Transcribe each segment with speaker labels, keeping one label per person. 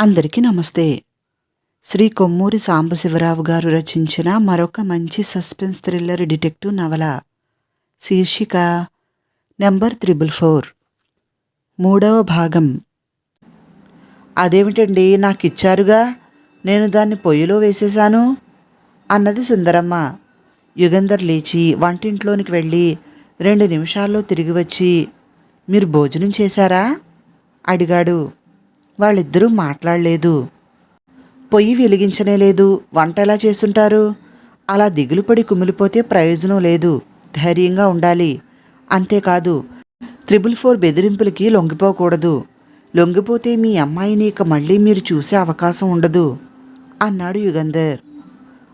Speaker 1: అందరికీ నమస్తే. శ్రీ కొమ్మూరి సాంబశివరావు గారు రచించిన మరొక మంచి సస్పెన్స్ థ్రిల్లర్ డిటెక్టివ్ నవల. శీర్షిక నెంబర్ 444. మూడవ భాగం. అదేమిటండి, నాకిచ్చారుగా, నేను దాన్ని పొయ్యిలో వేసేశాను అన్నది సుందరమ్మ. యుగంధర్ లేచి వంటింట్లోనికి వెళ్ళి 2 నిమిషాల్లో తిరిగి వచ్చి, మీరు భోజనం చేశారా అడిగాడు. వాళ్ళిద్దరూ మాట్లాడలేదు. పొయ్యి వెలిగించనే లేదు. వంట ఎలా చేసుంటారు? అలా దిగులుపడి కుమిలిపోతే ప్రయోజనం లేదు. ధైర్యంగా ఉండాలి. అంతేకాదు, 444 బెదిరింపులకి లొంగిపోకూడదు. లొంగిపోతే మీ అమ్మాయిని ఇక మళ్ళీ మీరు చూసే అవకాశం ఉండదు అన్నాడు యుగంధర్.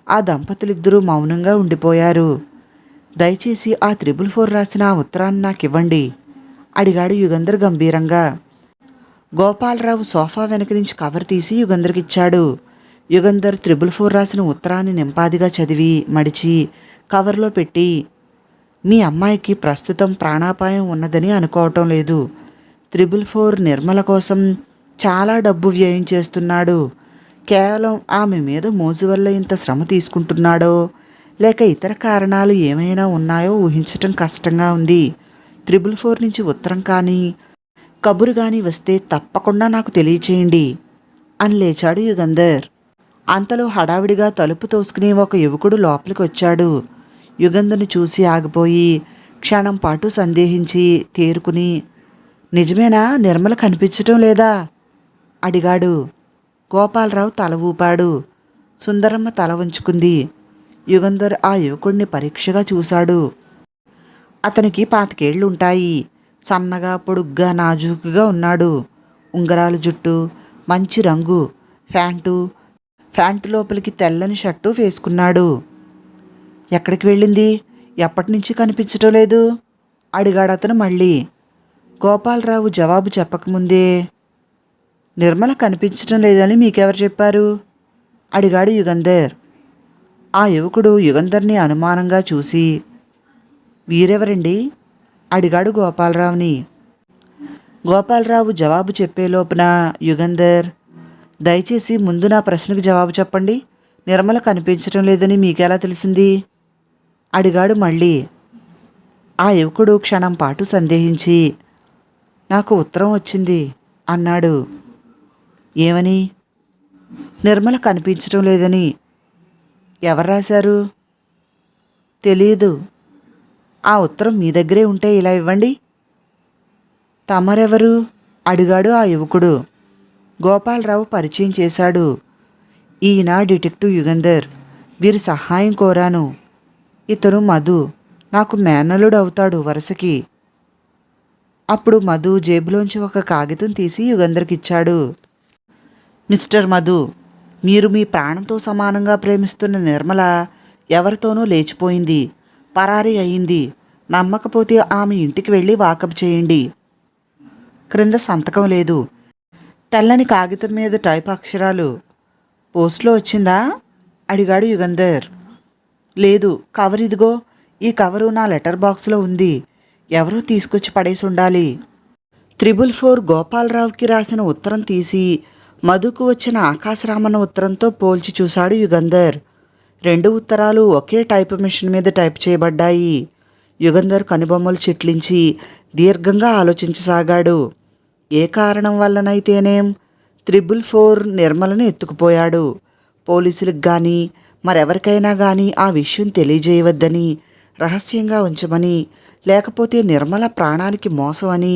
Speaker 1: ఆ దంపతులిద్దరూ మౌనంగా ఉండిపోయారు. దయచేసి ఆ 444 రాసిన ఆ ఉత్తరాన్ని నాకివ్వండి అడిగాడు యుగంధర్ గంభీరంగా. గోపాలరావు సోఫా వెనక నుంచి కవర్ తీసి యుగంధర్కిచ్చాడు. యుగంధర్ 444 రాసిన ఉత్తరాన్ని నింపాదిగా చదివి మడిచి కవర్లో పెట్టి, మీ అమ్మాయికి ప్రస్తుతం ప్రాణాపాయం ఉన్నదని అనుకోవటం లేదు. 444 నిర్మల కోసం చాలా డబ్బు వ్యయం చేస్తున్నాడు. కేవలం ఆమె మీద మోజు వల్ల ఇంత శ్రమ తీసుకుంటున్నాడో లేక ఇతర కారణాలు ఏమైనా ఉన్నాయో ఊహించటం కష్టంగా ఉంది. 444 నుంచి ఉత్తరం కానీ కబురు గాని వస్తే తప్పకుండా నాకు తెలియచేయండి అని లేచాడు యుగంధర్. అంతలో హడావిడిగా తలుపు తోసుకుని ఒక యువకుడు లోపలికి వచ్చాడు. యుగంధర్ని చూసి ఆగిపోయి క్షణం పాటు సందేహించి తేరుకుని, నిజమేనా, నిర్మల కనిపించటం లేదా అడిగాడు. గోపాలరావు తల ఊపాడు. సుందరమ్మ తల వంచుకుంది. యుగంధర్ ఆ యువకుడిని పరీక్షగా చూశాడు. అతనికి 25 ఏళ్లుంటాయి. సన్నగా పొడుగ్గా నాజూకుగా ఉన్నాడు. ఉంగరాలు జుట్టు, మంచి రంగు ప్యాంటు లోపలికి తెల్లని షర్టు వేసుకున్నాడు. ఎక్కడికి వెళ్ళింది, ఎప్పటి నుంచి కనిపించటం లేదు అడిగాడు అతను మళ్ళీ. గోపాలరావు జవాబు చెప్పకముందే, నిర్మల కనిపించటం లేదని మీకెవరు చెప్పారు అడిగాడు యుగంధర్. ఆ యువకుడు యుగంధర్ని అనుమానంగా చూసి, వీరెవరండి అడిగాడు గోపాలరావుని. గోపాలరావు జవాబు చెప్పేలోపున యుగంధర్, దయచేసి ముందు నా ప్రశ్నకు జవాబు చెప్పండి. నిర్మల కనిపించటం లేదని మీకెలా తెలిసింది అడిగాడు మళ్ళీ. ఆ యువకుడు క్షణం పాటు సందేహించి, నాకు ఉత్తరం వచ్చింది అన్నాడు. ఏమని? నిర్మల కనిపించటం లేదని. ఎవరు రాశారు? తెలియదు. ఆ ఉత్తరం మీ దగ్గరే ఉంటే ఇలా ఇవ్వండి. తమరెవరు అడిగాడు ఆ యువకుడు. గోపాలరావు పరిచయం చేశాడు. ఈయన డిటెక్టివ్ యుగంధర్. వీరి సహాయం కోరాను. ఇతను మధు, నాకు మేనల్లుడు అవుతాడు వరుసకి. అప్పుడు మధు జేబులోంచి ఒక కాగితం తీసి యుగంధర్కిచ్చాడు. మిస్టర్ మధు, మీరు మీ ప్రాణంతో సమానంగా ప్రేమిస్తున్న నిర్మల ఎవరితోనూ లేచిపోయింది, పరారీ అయింది. నమ్మకపోతే ఆమె ఇంటికి వెళ్ళి వాకప్ చేయండి. క్రింద సంతకం లేదు. తెల్లని కాగితం మీద టైప్ అక్షరాలు. పోస్ట్లో వచ్చిందా అడిగాడు యుగంధర్. లేదు, కవర్ ఇదిగో. ఈ కవరు నా లెటర్ బాక్స్లో ఉంది. ఎవరో తీసుకొచ్చి పడేసి ఉండాలి. 444 గోపాలరావుకి రాసిన ఉత్తరం తీసి మధుకు వచ్చిన ఆకాశరామన్న ఉత్తరంతో పోల్చి చూశాడు యుగంధర్. 2 ఉత్తరాలు ఒకే టైప్ మిషన్ మీద టైప్ చేయబడ్డాయి. యుగంధర్ కనుబొమ్మలు చిట్లించి దీర్ఘంగా ఆలోచించసాగాడు. ఏ కారణం వల్లనైతేనేం 444 నిర్మలను ఎత్తుకుపోయాడు. పోలీసులకు కానీ మరెవరికైనా కానీ ఆ విషయం తెలియజేయవద్దని, రహస్యంగా ఉంచమని, లేకపోతే నిర్మల ప్రాణానికి మోసం అని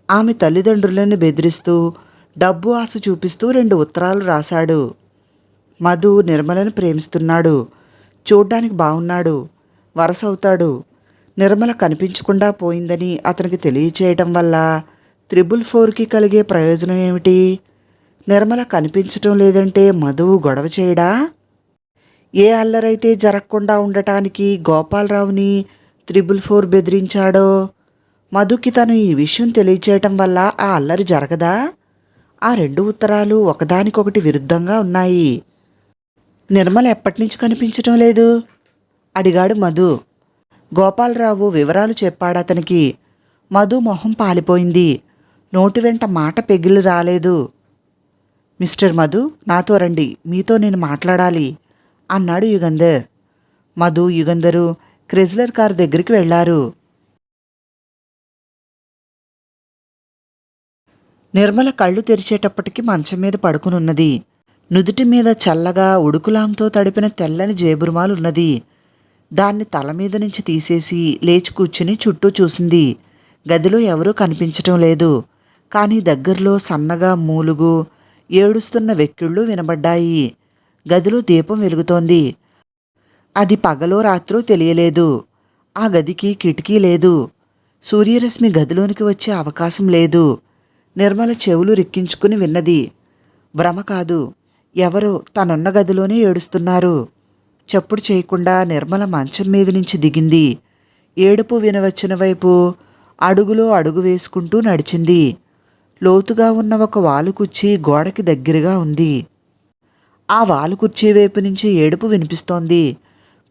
Speaker 1: ఆమె తల్లిదండ్రులను బెదిరిస్తూ డబ్బు ఆశ చూపిస్తూ 2 ఉత్తరాలు రాశాడు. మధు నిర్మలను ప్రేమిస్తున్నాడు. చూడ్డానికి బాగున్నాడు. వరస అవుతాడు. నిర్మల కనిపించకుండా పోయిందని అతనికి తెలియచేయటం వల్ల 444కి కలిగే ప్రయోజనం ఏమిటి? నిర్మల కనిపించటం లేదంటే మధువు గొడవ చేయడా? ఏ అల్లరైతే జరగకుండా ఉండటానికి గోపాలరావుని 444 బెదిరించాడో, మధుకి తను ఈ విషయం తెలియచేయటం వల్ల ఆ అల్లరి జరగదా? ఆ 2 ఉత్తరాలు ఒకదానికొకటి విరుద్ధంగా ఉన్నాయి. నిర్మల ఎప్పటినుంచి కనిపించటం లేదు అడిగాడు మధు. గోపాలరావు వివరాలు చెప్పాడతనికి. మధు మొహం పాలిపోయింది. నోటి వెంట మాట పెగిలి రాలేదు. మిస్టర్ మధు, నాతో రండి, మీతో నేను మాట్లాడాలి అన్నాడు యుగంధర్. మధు, యుగంధరు క్రెజ్లర్ కారు దగ్గరికి వెళ్లారు. నిర్మల కళ్ళు తెరిచేటప్పటికి మంచం మీద పడుకునున్నది. నుదుటి మీద చల్లగా ఉడుకులాంతో తడిపిన తెల్లని జేబురుమాలున్నది. దాన్ని తల మీద నుంచి తీసేసి లేచి కూర్చుని చుట్టూ చూసింది. గదిలో ఎవరూ కనిపించటం లేదు. కానీ దగ్గరలో సన్నగా మూలుగు ఏడుస్తున్న వెక్కిళ్ళు వినబడ్డాయి. గదిలో దీపం వెలుగుతోంది. అది పగలో రాత్రో తెలియలేదు. ఆ గదికి కిటికీ లేదు. సూర్యరశ్మి గదిలోనికి వచ్చే అవకాశం లేదు. నిర్మల చెవులు రిక్కించుకుని విన్నది. భ్రమ కాదు, ఎవరో తనున్న గదిలోనే ఏడుస్తున్నారు. చప్పుడు చేయకుండా నిర్మల మంచం మీద నుంచి దిగింది. ఏడుపు వినవచ్చిన వైపు అడుగులో అడుగు వేసుకుంటూ నడిచింది. లోతుగా ఉన్న ఒక వాలు కుర్చీ గోడకి దగ్గరగా ఉంది. ఆ వాలు కుర్చీ వైపు నుంచి ఏడుపు వినిపిస్తోంది.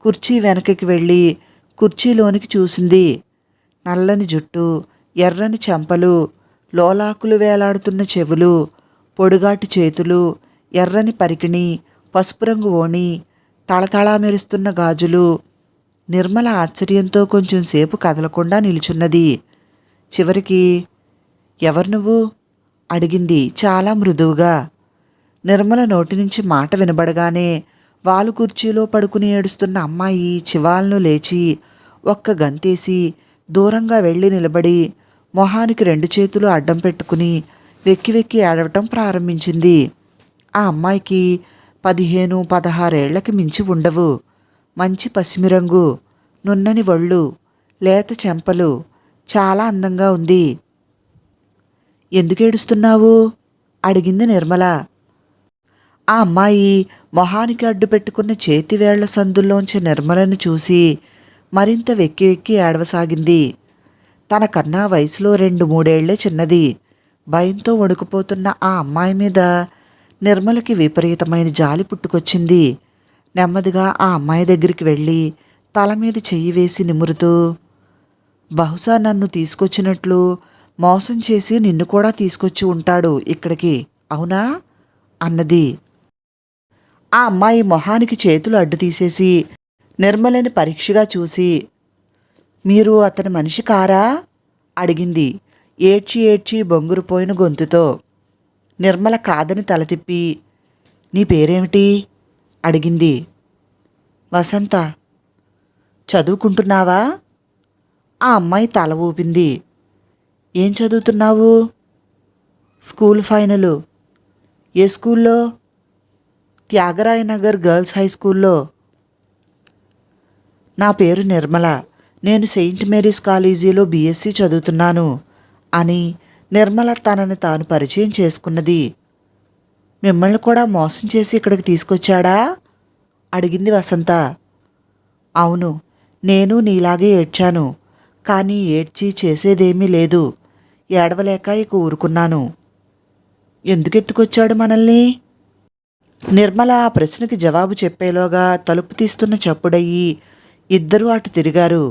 Speaker 1: కుర్చీ వెనకకి వెళ్ళి కుర్చీలోనికి చూసింది. నల్లని జుట్టు, ఎర్రని చెంపలు, లోలాకులు వేలాడుతున్న చెవులు, పొడుగాటి చేతులు, ఎర్రని పరికిణి, పసుపు రంగు ఓణి, తళతళా మెరుస్తున్న గాజులు. నిర్మల ఆశ్చర్యంతో కొంచెం సేపు కదలకుండా నిల్చున్నది. చివరికి, ఎవరు నువ్వు అడిగింది చాలా మృదువుగా. నిర్మల నోటి నుంచి మాట వినబడగానే వాలు కుర్చీలో పడుకుని ఏడుస్తున్న అమ్మాయి చివాలను లేచి ఒక్క గంతేసి దూరంగా వెళ్ళి నిలబడి మొహానికి 2 చేతులు అడ్డం పెట్టుకుని వెక్కి వెక్కి ఏడవటం ప్రారంభించింది. ఆ అమ్మాయికి 15-16 ఏళ్లకి మించి ఉండవు. మంచి పసిమి రంగు, నున్నని ఒళ్ళు, లేత చెంపలు, చాలా అందంగా ఉంది. ఎందుకేడుస్తున్నావు అడిగింది నిర్మల. ఆ అమ్మాయి మొహానికి అడ్డు పెట్టుకున్న చేతివేళ్ల సందుల్లోంచి నిర్మలను చూసి మరింత వెక్కి వెక్కి ఏడవసాగింది. తనకన్నా వయసులో 2-3 ఏళ్లే చిన్నది. భయంతో వణుకుపోతున్న ఆ అమ్మాయి మీద నిర్మలకి విపరీతమైన జాలి పుట్టుకొచ్చింది. నెమ్మదిగా ఆ అమ్మాయి దగ్గరికి వెళ్ళి తల మీద చెయ్యి వేసి నిమురుతూ, బహుశా నన్ను తీసుకొచ్చినట్లు మోసం చేసి నిన్ను కూడా తీసుకొచ్చి ఉంటాడు ఇక్కడికి, అవునా అన్నది. ఆ అమ్మాయి మొహానికి చేతులు అడ్డు తీసేసి నిర్మలని పరీక్షగా చూసి, మీరు అతని మనిషి కారా అడిగింది ఏడ్చి ఏడ్చి బొంగురుపోయిన గొంతుతో. నిర్మల కాదని తల తిప్పి, నీ పేరేమిటి అడిగింది. వసంత. చదువుకుంటున్నావా? ఆ అమ్మాయి తల ఊపింది. ఏం చదువుతున్నావు? School final. ఏ స్కూల్లో? త్యాగరాయ నగర్ గర్ల్స్ హై స్కూల్లో. నా పేరు నిర్మల, నేను సెయింట్ మేరీస్ కాలేజీలో బీఎస్సీ చదువుతున్నాను అని నిర్మల తనని తాను పరిచయం చేసుకున్నది. మిమ్మల్ని కూడా మోసం చేసి ఇక్కడికి తీసుకొచ్చాడా అడిగింది వసంత. అవును, నేను నీలాగే ఏడ్చాను. కానీ ఏడ్చి చేసేదేమీ లేదు. ఏడవలేక ఇక ఊరుకున్నాను. ఎందుకెత్తుకొచ్చాడు మనల్ని? నిర్మల ఆ ప్రశ్నకి జవాబు చెప్పేలోగా తలుపు తీస్తున్న చప్పుడయ్యి ఇద్దరూ అటు తిరిగారు.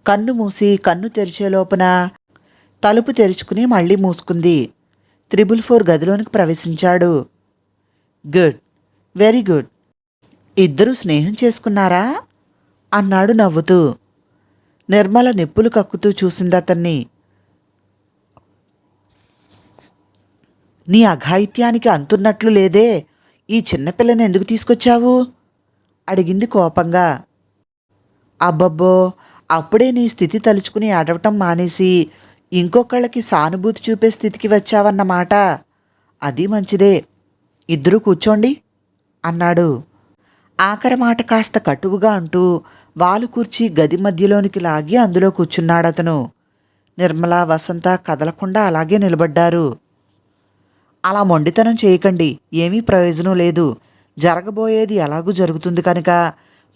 Speaker 1: కన్ను మూసి కన్ను తెరిచేలోపున తలుపు తెరుచుకుని మళ్ళీ మూసుకుంది. 444 గదిలోనికి ప్రవేశించాడు. Good, very good. ఇద్దరూ స్నేహం చేసుకున్నారా అన్నాడు నవ్వుతూ. నిర్మల నిప్పులు కక్కుతూ చూసిందతన్ని. నీ అఘాయిత్యానికి అంతున్నట్లు లేదే, ఈ చిన్నపిల్లని ఎందుకు తీసుకొచ్చావు అడిగింది కోపంగా. అబ్బబ్బో, అప్పుడే నీ స్థితి తలుచుకుని ఏడవటం మానేసి ఇంకొకళ్ళకి సానుభూతి చూపే స్థితికి వచ్చావన్నమాట. అది మంచిదే. ఇద్దరూ కూర్చోండి అన్నాడు. ఆఖరి మాట కాస్త కటువుగా అంటూ వాలు కూర్చి గది మధ్యలోనికి లాగి అందులో కూర్చున్నాడతను. నిర్మల, వసంత కదలకుండా అలాగే నిలబడ్డారు. అలా మొండితనం చేయకండి, ఏమీ ప్రయోజనం లేదు. జరగబోయేది ఎలాగూ జరుగుతుంది కనుక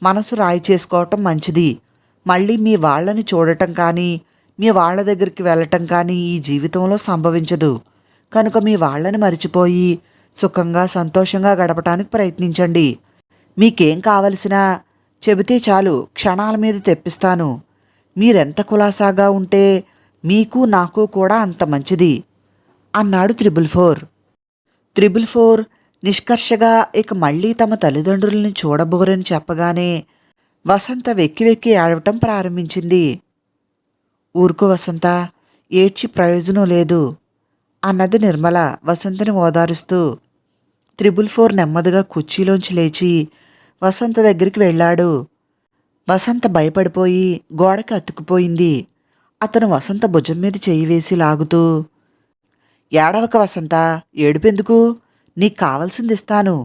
Speaker 1: మనసు రాయి చేసుకోవటం మంచిది. మళ్ళీ మీ వాళ్ళని చూడటం కానీ మీ వాళ్ళ దగ్గరికి వెళ్ళటం కానీ ఈ జీవితంలో సంభవించదు. కనుక మీ వాళ్ళని మరిచిపోయి సుఖంగా సంతోషంగా గడపటానికి ప్రయత్నించండి. మీకేం కావలసినా చెబితే చాలు, క్షణాల మీద తెప్పిస్తాను. మీరెంత కులాసాగా ఉంటే మీకు నాకు కూడా అంత మంచిది అన్నాడు 444. 4 నిష్కర్షగా ఇక మళ్ళీ తమ తల్లిదండ్రుల్ని చూడబోరని చెప్పగానే వసంత వెక్కి వెక్కి ఏడవటం ప్రారంభించింది. ఊరుకో వసంత, ఏడ్చి ప్రయోజనం లేదు అన్నది నిర్మల వసంతని ఓదారుస్తూ. 4 నెమ్మదిగా కుర్చీలోంచి లేచి వసంత దగ్గరికి వెళ్ళాడు. వసంత భయపడిపోయి గోడకి అతుక్కుపోయింది. అతను వసంత భుజం మీద చెయ్యి వేసి లాగుతూ, ఏడవక వసంత, ఏడుపెందుకు? నీకు కావలసింది ఇస్తాను.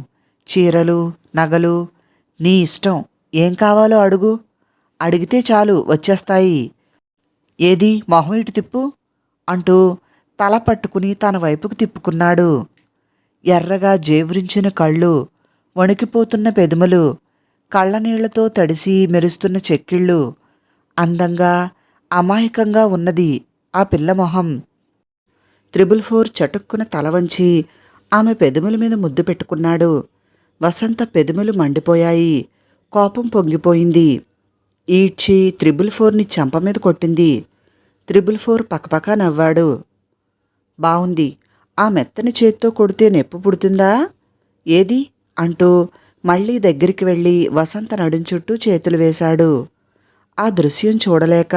Speaker 1: చీరలు, నగలు, నీ ఇష్టం. ఏం కావాలో అడుగు. అడిగితే చాలు వచ్చేస్తాయి. ఏది మొహం ఇటు తిప్పు అంటూ తల పట్టుకుని తన వైపుకు తిప్పుకున్నాడు. ఎర్రగా జేవురించిన కళ్ళు, వణికిపోతున్న పెదములు, కళ్ళనీళ్లతో తడిసి మెరుస్తున్న చెక్కిళ్ళు, అందంగా అమాయకంగా ఉన్నది ఆ పిల్ల మొహం. 4 చటుక్కున తల వంచి ఆమె పెదముల మీద ముద్దు పెట్టుకున్నాడు. వసంత పెదములు మండిపోయాయి. కోపం పొంగిపోయింది. ఈడ్చి 4ని చెంప మీద కొట్టింది. 4 పకపకా నవ్వాడు. బావుంది. ఆ మెత్తని చేత్తో కొడితే నొప్పి పుడుతుందా? ఏది అంటూ మళ్ళీ దగ్గరికి వెళ్ళి వసంత నడుం చుట్టూ చేతులు వేశాడు. ఆ దృశ్యం చూడలేక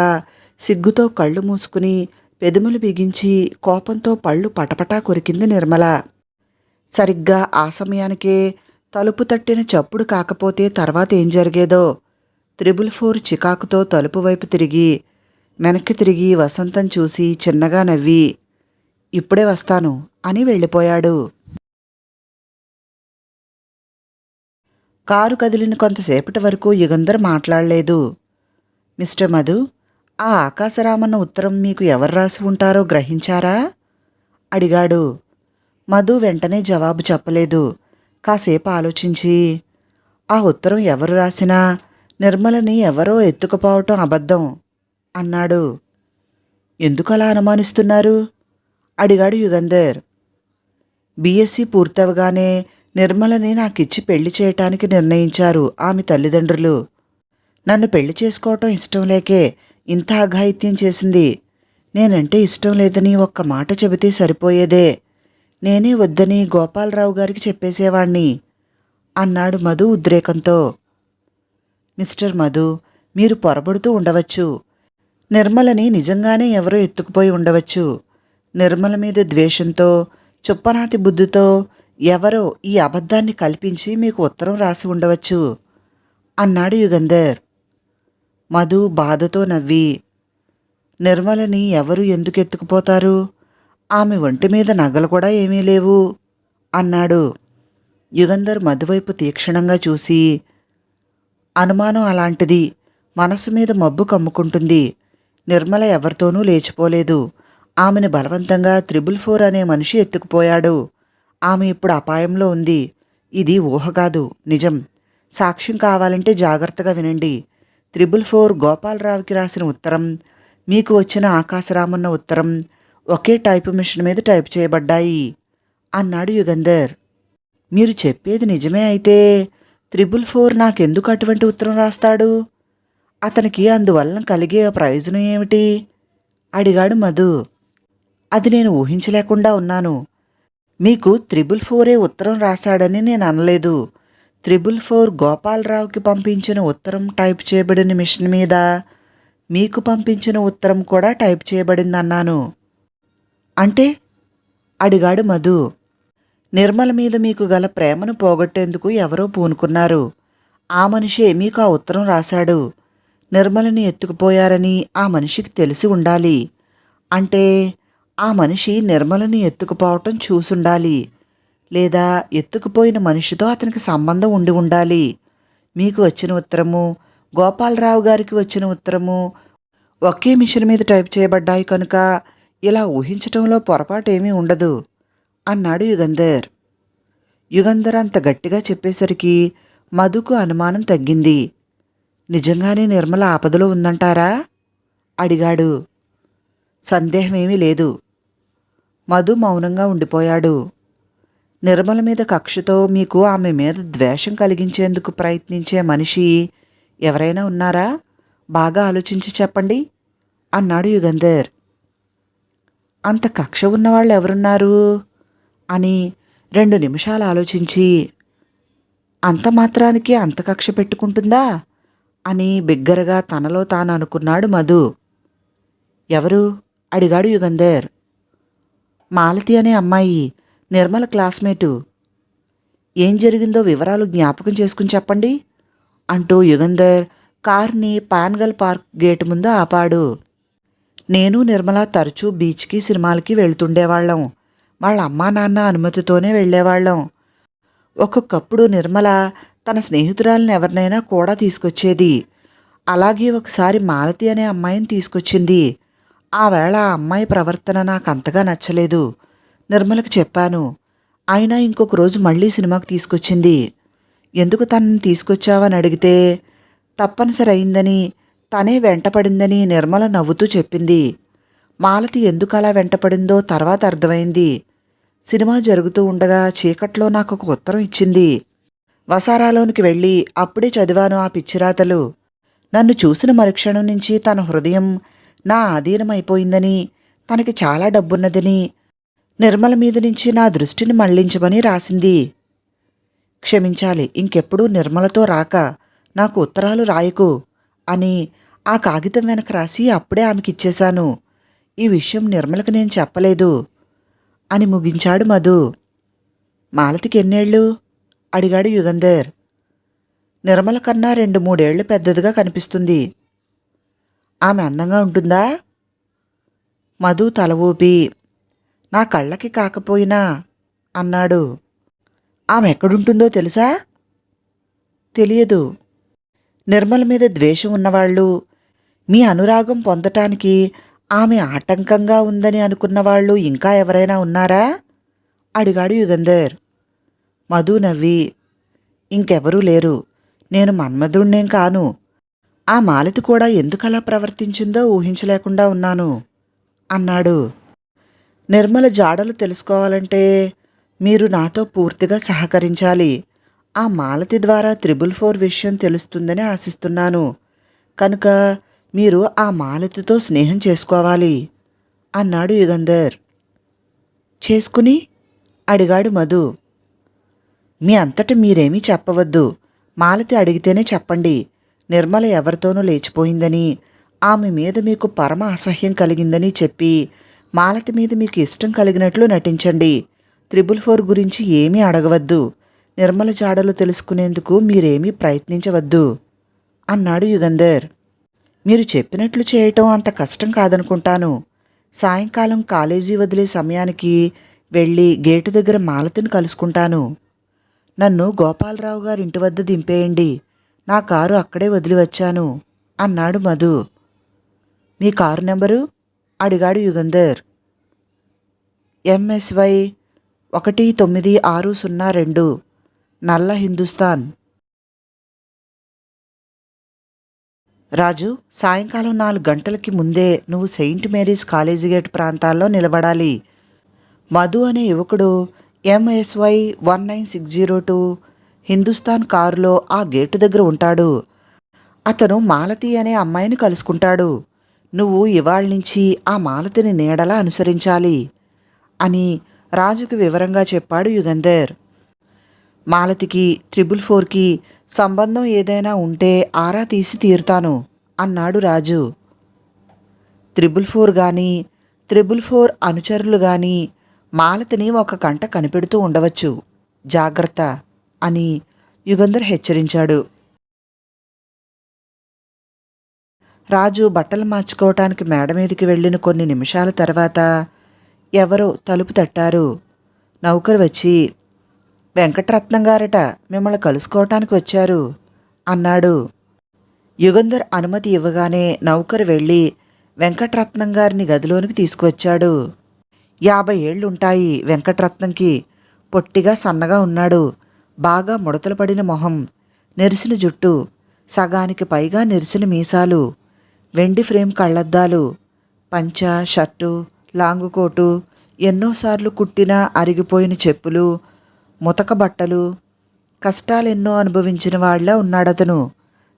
Speaker 1: సిగ్గుతో కళ్ళు మూసుకుని పెదములు బిగించి కోపంతో పళ్ళు పటపటా కొరికింది నిర్మల. సరిగ్గా ఆ సమయానికే తలుపు తట్టిన చప్పుడు కాకపోతే తర్వాత ఏం జరిగేదో. 4 చికాకుతో తలుపు వైపు తిరిగి వెనక్కి తిరిగి వసంతం చూసి చిన్నగా నవ్వి, ఇప్పుడే వస్తాను అని వెళ్ళిపోయాడు. కారు కదిలిన కొంతసేపటి వరకు యుగంధర్ మాట్లాడలేదు. మిస్టర్ మధు, ఆ ఆకాశరామన్న ఉత్తరం మీకు ఎవరు రాసి ఉంటారో గ్రహించారా? అడిగాడు. మధు వెంటనే జవాబు చెప్పలేదు. కాసేపు ఆలోచించి, ఆ ఉత్తరం ఎవరు రాసినా నిర్మలని ఎవరో ఎత్తుకుపోవటం అబద్ధం అన్నాడు. ఎందుకలా అనుమానిస్తున్నారు? అడిగాడు యుగంధర్. బీఎస్సీ పూర్తవగానే నిర్మలని నాకిచ్చి పెళ్లి చేయటానికి నిర్ణయించారు ఆమె తల్లిదండ్రులు. నన్ను పెళ్లి చేసుకోవటం ఇష్టం లేకే ఇంత అఘాయిత్యం చేసింది. నేనంటే ఇష్టం లేదని ఒక్క మాట చెబితే సరిపోయేదే. నేనే వద్దని గోపాలరావు గారికి చెప్పేసేవాణ్ణి అన్నాడు మధు ఉద్రేకంతో. మిస్టర్ మధు, మీరు పొరబడుతూ ఉండవచ్చు. నిర్మలని నిజంగానే ఎవరో ఎత్తుకుపోయి ఉండవచ్చు. నిర్మల మీద ద్వేషంతో, చుప్పనాతి బుద్ధితో ఎవరో ఈ అబద్ధాన్ని కల్పించి మీకు ఉత్తరం రాసి ఉండవచ్చు అన్నాడు యుగంధర్. మధు బాధతో నవ్వి, నిర్మలని ఎవరు ఎందుకు ఎత్తుకుపోతారు? ఆమె ఒంటి మీద నగలు కూడా ఏమీ లేవు అన్నాడు. యుగంధర్ మధువైపు తీక్షణంగా చూసి, అనుమానం అలాంటిది. మనసు మీద మబ్బు కమ్ముకుంటుంది. నిర్మల ఎవరితోనూ లేచిపోలేదు. ఆమెను బలవంతంగా 4 అనే మనిషి ఎత్తుకుపోయాడు. ఆమె ఇప్పుడు అపాయంలో ఉంది. ఇది ఊహ కాదు, నిజం. సాక్ష్యం కావాలంటే జాగ్రత్తగా వినండి. 4 గోపాలరావుకి రాసిన ఉత్తరం, మీకు వచ్చిన ఆకాశరామన్న ఉత్తరం ఒకే టైపు మిషన్ మీద టైప్ చేయబడ్డాయి అన్నాడు యుగంధర్. మీరు చెప్పేది నిజమే అయితే 4 నాకెందుకు అటువంటి ఉత్తరం రాస్తాడు? అతనికి అందువలన కలిగే ప్రయోజనం ఏమిటి? అడిగాడు మధు. అది నేను ఊహించలేకుండా ఉన్నాను. మీకు 4 ఉత్తరం రాశాడని నేను అనలేదు. 4 గోపాలరావుకి పంపించిన ఉత్తరం టైప్ చేయబడిన మిషన్ మీద మీకు పంపించిన ఉత్తరం కూడా టైప్ చేయబడిందన్నాను. అంటే? అడిగాడు మధు. నిర్మల మీద మీకు గల ప్రేమను పోగొట్టేందుకు ఎవరో పూనుకున్నారు. ఆ మనిషే మీకు ఆ ఉత్తరం రాశాడు. నిర్మలని ఎత్తుకుపోయారని ఆ మనిషికి తెలిసి ఉండాలి. అంటే ఆ మనిషి నిర్మలని ఎత్తుకుపోవటం చూసుండాలి. లేదా ఎత్తుకుపోయిన మనిషితో అతనికి సంబంధం ఉండి ఉండాలి. మీకు వచ్చిన ఉత్తరము, గోపాలరావు గారికి వచ్చిన ఉత్తరము ఒకే మిషన్ మీద టైప్ చేయబడ్డాయి కనుక ఇలా ఊహించటంలో పొరపాటేమీ ఉండదు అన్నాడు యుగంధర్. యుగంధర్ అంత గట్టిగా చెప్పేసరికి మధుకు అనుమానం తగ్గింది. నిజంగానే నిర్మల ఆపదలో ఉందంటారా? అడిగాడు. సందేహమేమీ లేదు. మధు మౌనంగా ఉండిపోయాడు. నిర్మల మీద కక్షతో మీకు ఆమె మీద ద్వేషం కలిగించేందుకు ప్రయత్నించే మనిషి ఎవరైనా ఉన్నారా? బాగా ఆలోచించి చెప్పండి అన్నాడు యుగంధర్. అంత కక్ష ఉన్నవాళ్ళు ఎవరున్నారు అని 2 నిమిషాలు ఆలోచించి, అంత మాత్రానికి అంత కక్ష పెట్టుకుంటుందా అని బిగ్గరగా తనలో తాను అనుకున్నాడు మధు. ఎవరు? అడిగాడు యుగంధర్. మాలతి అనే అమ్మాయి, నిర్మల క్లాస్మేటు. ఏం జరిగిందో వివరాలు జ్ఞాపకం చేసుకుని చెప్పండి అంటూ యుగంధర్ కార్ని పాన్గల్ పార్క్ గేటు ముందు ఆపాడు. నేను నిర్మల తరచూ బీచ్కి సినిమాలకి వెళ్తుండేవాళ్ళం. వాళ్ళ అమ్మా నాన్న అనుమతితోనే వెళ్ళేవాళ్ళం. ఒక్కొక్కప్పుడు నిర్మల తన స్నేహితురాలను ఎవరినైనా కూడా తీసుకొచ్చేది. అలాగే ఒకసారి మాలతి అనే అమ్మాయిని తీసుకొచ్చింది. ఆ వేళ ఆ అమ్మాయి ప్రవర్తన నాకు అంతగా నచ్చలేదు. నిర్మలకు చెప్పాను. అయినా ఇంకొక రోజు మళ్ళీ సినిమాకి తీసుకొచ్చింది. ఎందుకు తనని తీసుకొచ్చావని అడిగితే తప్పనిసరి అయిందని, తనే వెంటపడిందని నిర్మల నవ్వుతూ చెప్పింది. మాలతి ఎందుకు అలా వెంటపడిందో తర్వాత అర్థమైంది. సినిమా జరుగుతూ ఉండగా చీకట్లో నాకు ఒక ఉత్తరం ఇచ్చింది. వసారాలోనికి వెళ్ళి అప్పుడే చదివాను ఆ పిచ్చిరాతలు. నన్ను చూసిన మరుక్షణం నుంచి తన హృదయం నా ఆధీనమైపోయిందని, తనకి చాలా డబ్బున్నదని, నిర్మల మీద నుంచి నా దృష్టిని మళ్లించమని రాసింది. క్షమించాలి, ఇంకెప్పుడూ నిర్మలతో రాక నాకు ఉత్తరాలు రాయకు అని ఆ కాగితం వెనక రాసి అప్పుడే ఆమెకిచ్చేశాను. ఈ విషయం నిర్మలకు నేను చెప్పలేదు అని ముగించాడు మధు. మాలతికి ఎన్నేళ్ళు? అడిగాడు యుగంధర్. నిర్మల కన్నా 2-3 ఏళ్లు పెద్దదిగా కనిపిస్తుంది. ఆమె అందంగా ఉంటుందా? మధు తల ఊపి, నా కళ్ళకి కాకపోయినా అన్నాడు. ఆమె ఎక్కడుంటుందో తెలుసా? తెలియదు. నిర్మల మీద ద్వేషం ఉన్నవాళ్ళు, మీ అనురాగం పొందటానికి ఆమె ఆటంకంగా ఉందని అనుకున్నవాళ్ళు ఇంకా ఎవరైనా ఉన్నారా? అడిగాడు యుగంధర్. మధు నవ్వి, ఇంకెవరూ లేరు. నేను మన్మధుణ్ణేం కాను. ఆ మాలతి కూడా ఎందుకలా ప్రవర్తించిందో ఊహించలేకుండా ఉన్నాను అన్నాడు. నిర్మల జాడలు తెలుసుకోవాలంటే మీరు నాతో పూర్తిగా సహకరించాలి. ఆ మాలతి ద్వారా 444 విషయం తెలుస్తుందని ఆశిస్తున్నాను. కనుక మీరు ఆ మాలతితో స్నేహం చేసుకోవాలి అన్నాడు యుగంధర్. చేసుకుని? అడిగాడు మధు. మీ అంతట మీరేమీ చెప్పవద్దు. మాలతి అడిగితేనే చెప్పండి. నిర్మల ఎవరితోనూ లేచిపోయిందని, ఆమె మీద మీకు పరమ అసహ్యం కలిగిందని చెప్పి మాలతి మీద మీకు ఇష్టం కలిగినట్లు నటించండి. 444 గురించి ఏమీ అడగవద్దు. నిర్మల జాడలు తెలుసుకునేందుకు మీరేమీ ప్రయత్నించవద్దు అన్నాడు యుగంధర్. మీరు చెప్పినట్లు చేయటం అంత కష్టం కాదనుకుంటాను. సాయంకాలం కాలేజీ వదిలే సమయానికి వెళ్ళి గేటు దగ్గర మాలతిని కలుసుకుంటాను. నన్ను గోపాలరావు గారి ఇంటి వద్ద దింపేయండి. నా కారు అక్కడే వదిలి వచ్చాను అన్నాడు మధు. మీ కారు నెంబరు? అడిగాడు యుగంధర్. MSY 19602, నల్ల హిందుస్థాన్. రాజు, సాయంకాలం 4 గంటలకి ముందే నువ్వు సెయింట్ మేరీస్ కాలేజీ గేట్ ప్రాంతాల్లో నిలబడాలి. మధు అనే యువకుడు MSY 19602 హిందుస్థాన్ కారులో ఆ గేటు దగ్గర ఉంటాడు. అతను మాలతి అనే అమ్మాయిని కలుసుకుంటాడు. నువ్వు ఇవాళ నుంచి ఆ మాలతిని నీడలా అనుసరించాలి అని రాజుకు వివరంగా చెప్పాడు యుగంధర్. మాలతికి 444కి సంబంధం ఏదైనా ఉంటే ఆరా తీసి తీరుతాను అన్నాడు రాజు. 444 గాని 444 అనుచరులు గాని మాలతిని ఒక కంట కనిపెడుతూ ఉండవచ్చు. జాగ్రత్త అని యుగంధర్ హెచ్చరించాడు. రాజు బట్టలు మార్చుకోవటానికి మేడ మీదకి వెళ్ళిన కొన్ని నిమిషాల తర్వాత ఎవరో తలుపు తట్టారు. నౌకరు వచ్చి, వెంకటరత్నం గారట మిమ్మల్ని కలుసుకోవటానికి వచ్చారు అన్నాడు. యుగంధర్ అనుమతి ఇవ్వగానే నౌకరు వెళ్ళి వెంకటరత్నం గారిని గదిలోనికి తీసుకువచ్చాడు. 50 ఏళ్లుంటాయి వెంకటరత్నంకి. పొట్టిగా సన్నగా ఉన్నాడు. బాగా ముడతలు పడిన మొహం, నెరిసిన జుట్టు, సగానికి పైగా నెరిసిన మీసాలు, వెండి ఫ్రేమ్ కళ్ళద్దాలు, పంచ, షర్టు, లాంగు కోటు, ఎన్నోసార్లు కుట్టిన అరిగిపోయిన చెప్పులు, ముతక బట్టలు. కష్టాలెన్నో అనుభవించిన వాళ్ళ ఉన్నాడతను.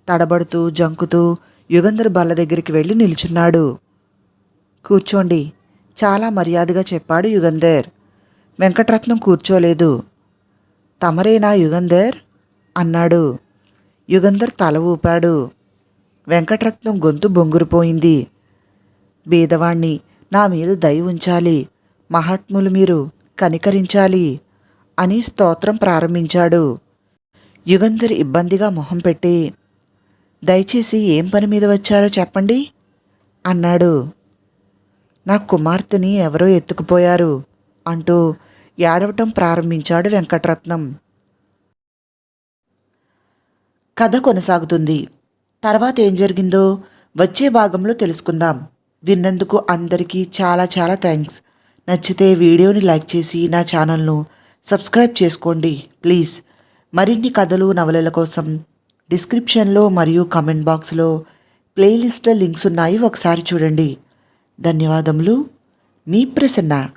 Speaker 1: తడబడుతూ జంకుతూ యుగంధర్ బల్ల దగ్గరికి వెళ్ళి నిల్చున్నాడు. కూర్చోండి, చాలా మర్యాదగా చెప్పాడు యుగంధర్. వెంకటరత్నం కూర్చోలేదు. తమరేనా యుగంధర్ అన్నాడు. యుగంధర్ తల ఊపాడు. వెంకటరత్నం గొంతు బొంగురుపోయింది. బీదవాణ్ణి, నా మీద దయ ఉంచాలి, మహాత్ములు మీరు కనికరించాలి అని స్తోత్రం ప్రారంభించాడు. యుగంధర్ ఇబ్బందిగా మొహం పెట్టి, దయచేసి ఏం పని మీద వచ్చారో చెప్పండి అన్నాడు. నా కుమార్తెని ఎవరో ఎత్తుకుపోయారు అంటూ ఏడవటం ప్రారంభించాడు వెంకటరత్నం. కథ కొనసాగుతుంది. తర్వాత ఏం జరిగిందో వచ్చే భాగంలో తెలుసుకుందాం. విన్నందుకు అందరికీ చాలా చాలా థ్యాంక్స్. నచ్చితే వీడియోని లైక్ చేసి నా ఛానల్ను సబ్స్క్రైబ్ చేసుకోండి ప్లీజ్. మరిన్ని కథలు నవలల కోసం డిస్క్రిప్షన్లో మరియు కమెంట్ బాక్స్లో ప్లేలిస్ట్లో లింక్స్ ఉన్నాయి, ఒకసారి చూడండి. ధన్యవాదములు. మీ ప్రసన్న.